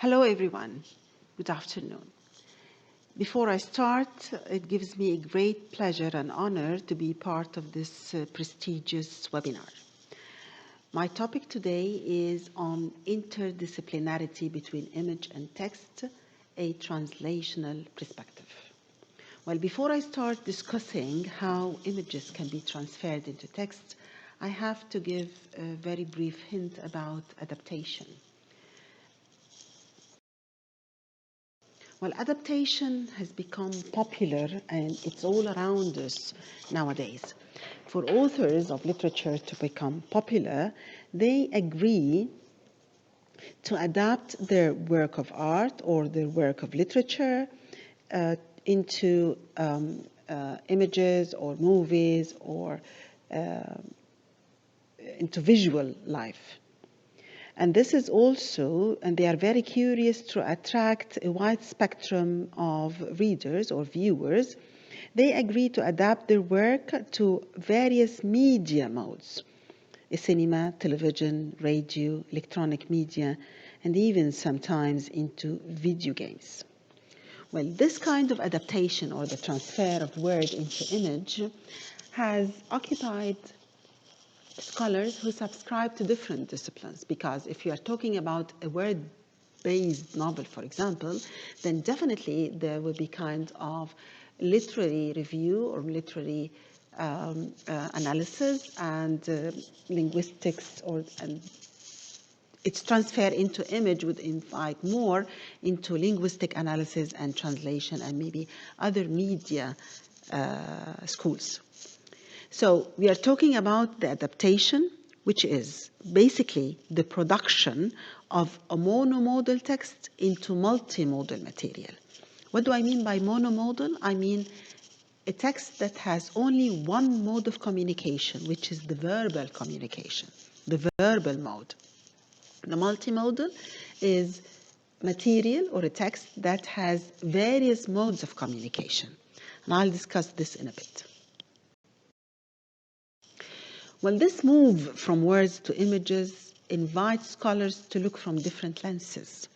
Hello everyone, good afternoon. Before I start, it gives me a great pleasure and honor to be part of this prestigious webinar. My topic today is on interdisciplinarity between image and text, a translational perspective. Well, before I start discussing how images can be transferred into text, I have to give a very brief hint about adaptation. Well, adaptation has become popular and it's all around us nowadays. For authors of literature to become popular, they agree to adapt their work of art or their work of literature into images or movies or into visual life. And this is also, and they are very curious to attract a wide spectrum of readers or viewers. They agree to adapt their work to various media modes, cinema, television, radio, electronic media, and even sometimes into video games. Well, this kind of adaptation or the transfer of word into image has occupied scholars who subscribe to different disciplines, because if you are talking about a word-based novel, for example, then definitely there will be kind of literary review or literary analysis and linguistics, and its transfer into image would invite more into linguistic analysis and translation and maybe other media schools. So we are talking about the adaptation, which is basically the production of a monomodal text into multimodal material. What do I mean by monomodal? I mean a text that has only one mode of communication, which is the verbal communication, the verbal mode. The multimodal is material or a text that has various modes of communication. And I'll discuss this in a bit. Well, this move from words to images invites scholars to look from different lenses,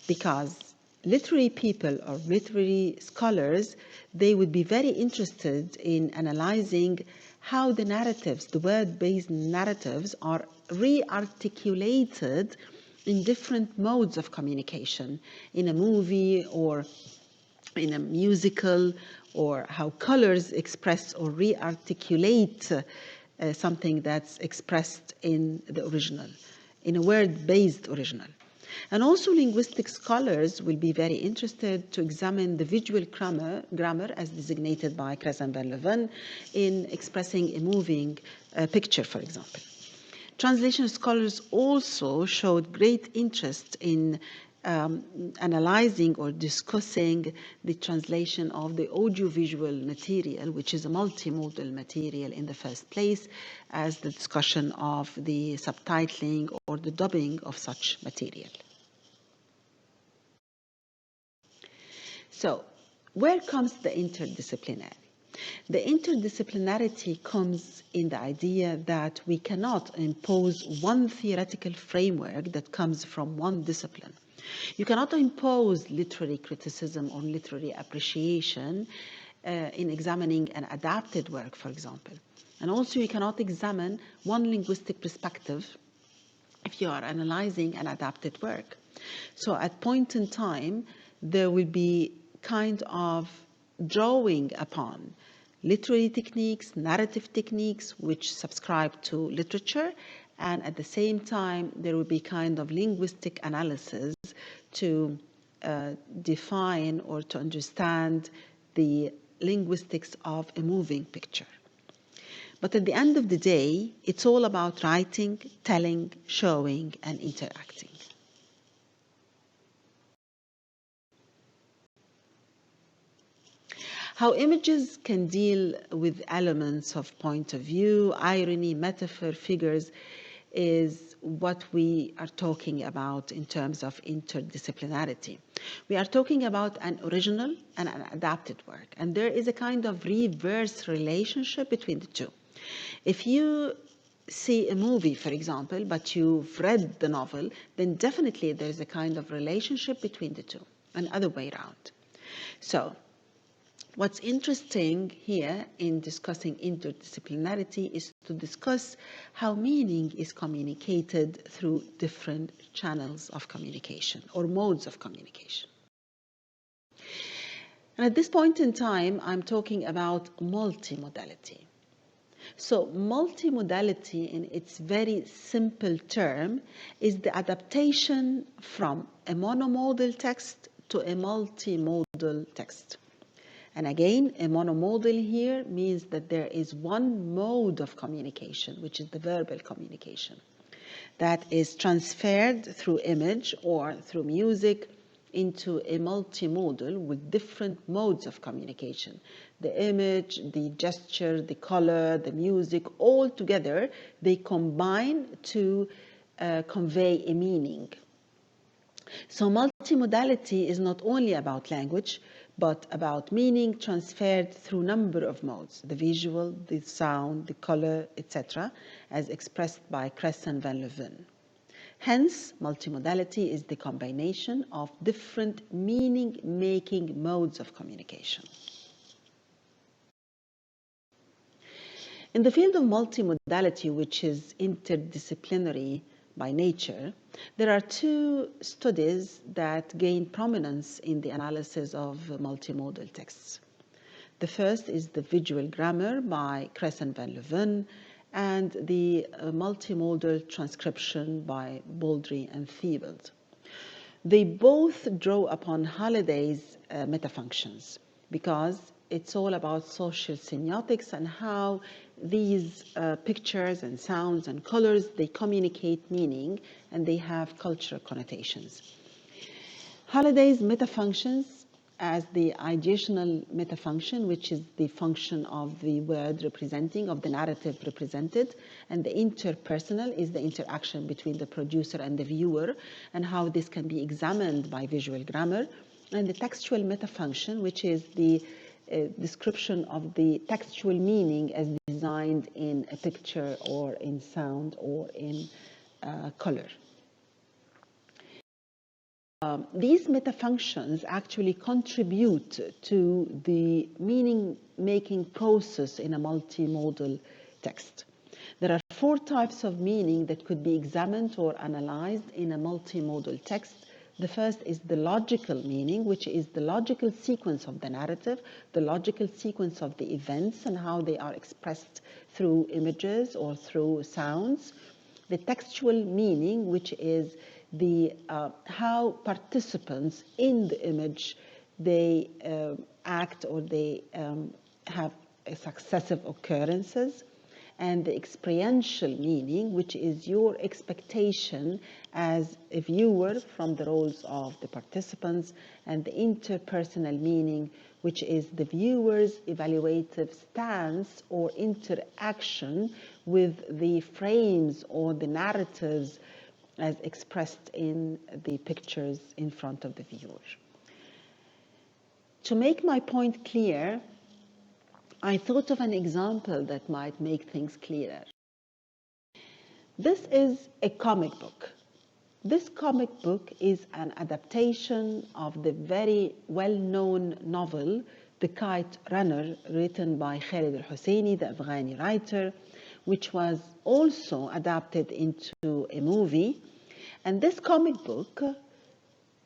because literary people or literary scholars, they would be very interested in analyzing how the narratives, the word-based narratives, are re-articulated in different modes of communication, in a movie or in a musical, or how colors express or re-articulate something that's expressed in the original, in a word-based original. And also linguistic scholars will be very interested to examine the visual grammar as designated by Kress and Van Leuven in expressing a moving picture, for example. Translation scholars also showed great interest in analyzing or discussing the translation of the audiovisual material, which is a multimodal material in the first place, as the discussion of the subtitling or the dubbing of such material. So, where comes the interdisciplinary? The interdisciplinarity comes in the idea that we cannot impose one theoretical framework that comes from one discipline. You cannot impose literary criticism or literary appreciation in examining an adapted work, for example. And also you cannot examine one linguistic perspective if you are analyzing an adapted work. So at point in time, there will be kind of drawing upon literary techniques, narrative techniques, which subscribe to literature, and at the same time, there will be kind of linguistic analysis to define or to understand the linguistics of a moving picture. But at the end of the day, it's all about writing, telling, showing, and interacting. How images can deal with elements of point of view, irony, metaphor, figures is what we are talking about in terms of interdisciplinarity. We are talking about an original and an adapted work, and there is a kind of reverse relationship between the two. If you see a movie, for example, but you've read the novel, then definitely there's a kind of relationship between the two, and other way around. So what's interesting here in discussing interdisciplinarity is to discuss how meaning is communicated through different channels of communication or modes of communication. And at this point in time, I'm talking about multimodality. So multimodality, in its very simple term, is the adaptation from a monomodal text to a multimodal text. And again, a monomodal here means that there is one mode of communication, which is the verbal communication, that is transferred through image or through music into a multimodal with different modes of communication. The image, the gesture, the color, the music, all together, they combine to convey a meaning. So multimodality is not only about language, but about meaning transferred through a number of modes, the visual, the sound, the color, etc., as expressed by Kress and Van Leuven. Hence, multimodality is the combination of different meaning-making modes of communication. In the field of multimodality, which is interdisciplinary by nature, there are two studies that gain prominence in the analysis of multimodal texts. The first is the visual grammar by Kress and Van Leuven, and the multimodal transcription by Baldry and Thibault. They both draw upon Halliday's metafunctions because it's all about social semiotics and how these pictures and sounds and colors, they communicate meaning and they have cultural connotations. Halliday's metafunctions as the ideational metafunction, which is the function of the word representing, of the narrative represented, and the interpersonal is the interaction between the producer and the viewer, and how this can be examined by visual grammar, and the textual metafunction, which is the description of the textual meaning as designed in a picture or in sound or in color. These metafunctions actually contribute to the meaning-making process in a multimodal text. There are 4 types of meaning that could be examined or analyzed in a multimodal text. The first is the logical meaning, which is the logical sequence of the narrative, the logical sequence of the events and how they are expressed through images or through sounds. The textual meaning, which is the how participants in the image, they act or they have successive occurrences. And the experiential meaning, which is your expectation as a viewer from the roles of the participants, and the interpersonal meaning, which is the viewer's evaluative stance or interaction with the frames or the narratives as expressed in the pictures in front of the viewer. To make my point clear, I thought of an example that might make things clearer. This is a comic book. This comic book is an adaptation of the very well-known novel, The Kite Runner, written by Khalid al-Husseini, the Afghani writer, which was also adapted into a movie. And this comic book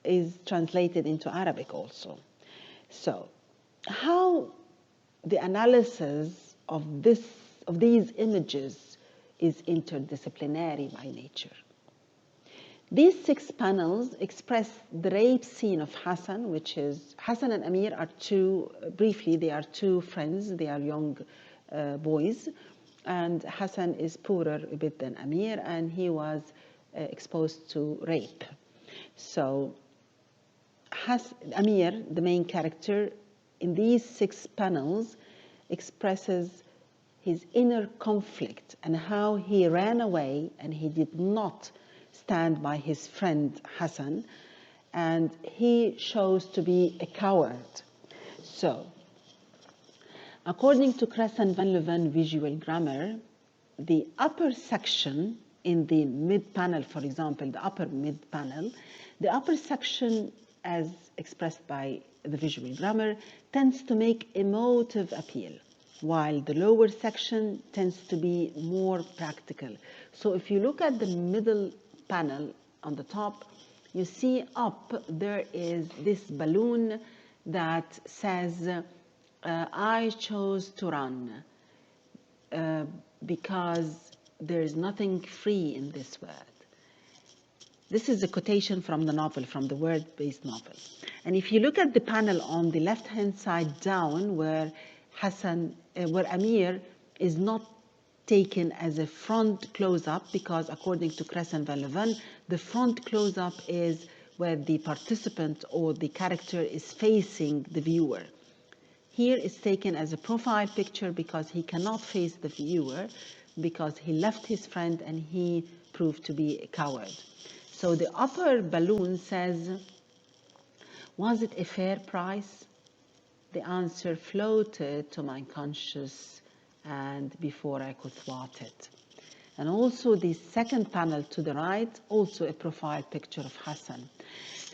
is translated into Arabic also. So, how the analysis of these images is interdisciplinary by nature. These 6 panels express the rape scene of Hassan, which is Hassan and Amir are briefly, they are 2 friends, they are young boys, and Hassan is poorer a bit than Amir, and he was exposed to rape. So Amir, the main character, in these 6 panels expresses his inner conflict and how he ran away and he did not stand by his friend Hassan, and he shows to be a coward. So, according to Kress and Van Leuven visual grammar, the upper section in the mid panel, for example, the upper mid panel, the upper section as expressed by the visual grammar tends to make emotive appeal, while the lower section tends to be more practical. So if you look at the middle panel on the top, you see up there is this balloon that says, I chose to run because there is nothing free in this world. This is a quotation from the novel, from the word-based novel. And if you look at the panel on the left-hand side down, where where Amir is not taken as a front close-up, because according to Kress and Van Leeuwen, the front close-up is where the participant or the character is facing the viewer. Here it's taken as a profile picture because he cannot face the viewer, because he left his friend and he proved to be a coward. So the upper balloon says, was it a fair price? The answer floated to my conscience, and before I could thwart it. And also the second panel to the right, also a profile picture of Hassan.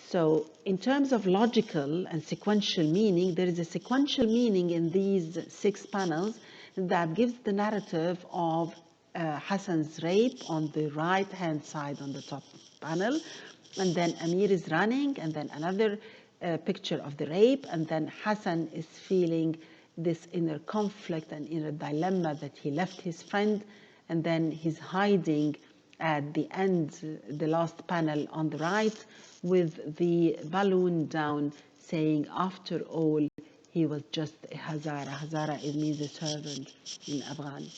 So in terms of logical and sequential meaning, there is a sequential meaning in these 6 panels that gives the narrative of Hassan's rape on the right-hand side on the top panel. And then Amir is running, and then another picture of the rape, and then Hassan is feeling this inner conflict and inner dilemma that he left his friend, and then he's hiding at the end, the last panel on the right, with the balloon down saying, after all, he was just a Hazara. Hazara, it means a servant in Afghan.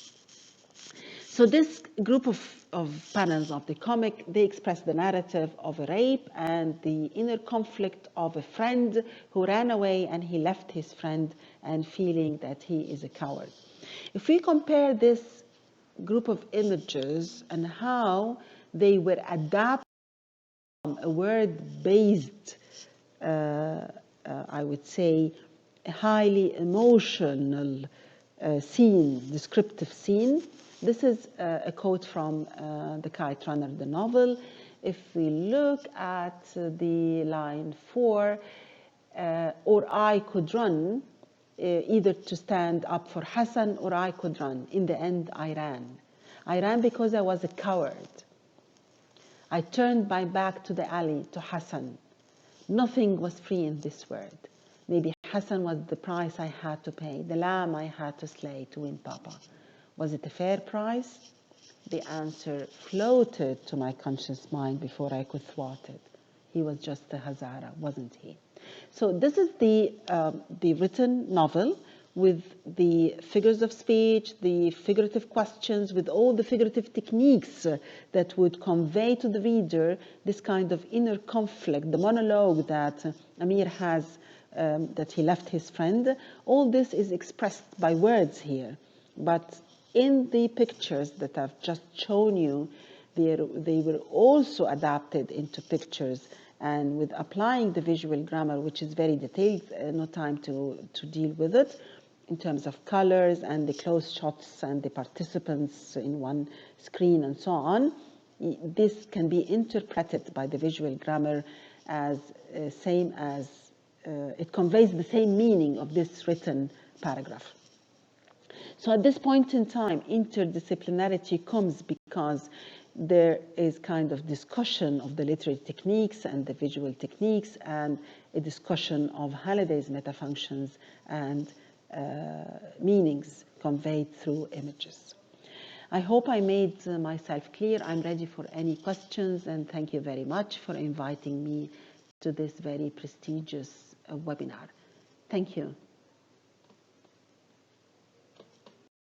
So this group of panels of the comic, they express the narrative of a rape and the inner conflict of a friend who ran away and he left his friend and feeling that he is a coward. If we compare this group of images and how they were adapted from a word-based, I would say, a highly emotional scene, descriptive scene. This is a quote from The Kite Runner, the novel. If we look at the line 4, or I could run, either to stand up for Hassan or I could run. In the end, I ran. I ran because I was a coward. I turned my back to the alley, to Hassan. Nothing was free in this world. Maybe Hassan was the price I had to pay, the lamb I had to slay to win Papa. Was it a fair price? The answer floated to my conscious mind before I could thwart it. He was just a Hazara, wasn't he? So this is the written novel with the figures of speech, the figurative questions, with all the figurative techniques that would convey to the reader this kind of inner conflict, the monologue that Amir has, that he left his friend. All this is expressed by words here. But in the pictures that I've just shown you, they were also adapted into pictures, and with applying the visual grammar, which is very detailed, no time to deal with it, in terms of colors and the close shots and the participants in one screen and so on. This can be interpreted by the visual grammar as same as, it conveys the same meaning of this written paragraph. So at this point in time, interdisciplinarity comes because there is kind of discussion of the literary techniques and the visual techniques, and a discussion of Halliday's metafunctions and meanings conveyed through images. I hope I made myself clear. I'm ready for any questions, and thank you very much for inviting me to this very prestigious webinar. Thank you.